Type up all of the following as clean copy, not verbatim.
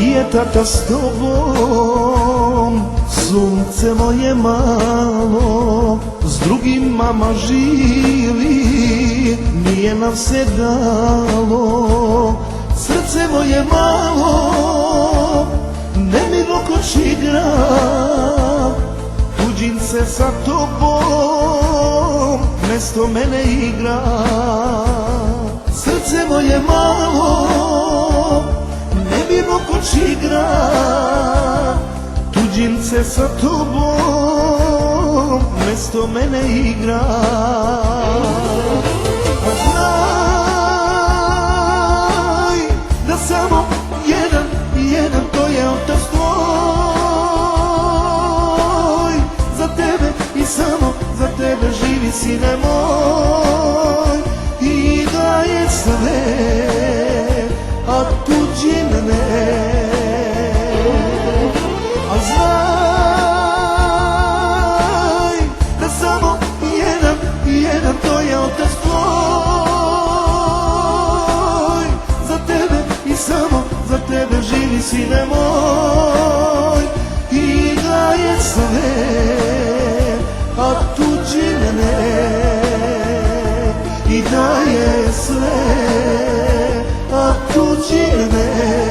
Nije tata s tobom, sunce moje malo, s drugim mama živi, nije nam se dalo. Srce moje malo, nemirno koč igra, tuđim se sa tobom, mesto mene igra. Srce moje malo, nemirno koč igra, tuđim se sa tobom, mesto mene igra. A znaj da samo jedan to je otac tvoj, za tebe i samo za tebe živi sine moj, i da je sve, a tuđim ne. A znaj da samo jedan to je otac tvoj, za tebe i samo za tebe živi sine moj, i da je sve, a tuđim ne. I da je sve, a tuđim ne.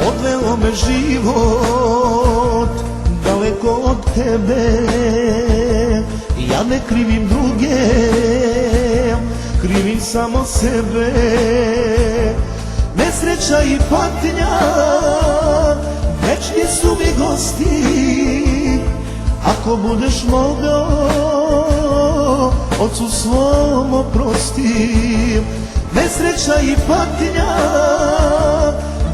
Odveo me život daleko od tebe, ja ne krivim druge, krivim samo sebe. Nesreća i patnja večni su mi gosti, ako budeš mogao, ocu svom oprosti. Nesreća i patnja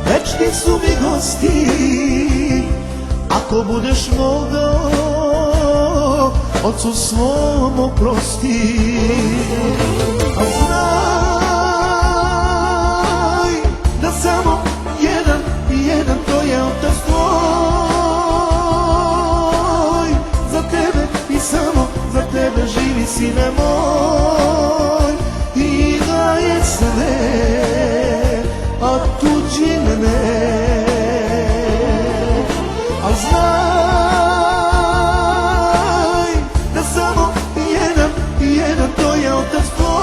večni su mi gosti, ako budeš mogao, ocu svom oprosti. A znaj da samo jedan to je otac tvoj, za tebe i samo za tebe živi sine moj, i da je sve, a tuđim ne. A znaj da samo jedan to je otac tvoj,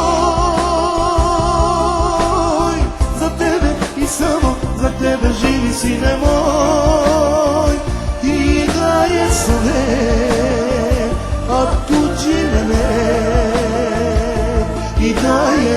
za tebe i samo za tebe živi sine moj, i da je sve, a tuđim ne. I da je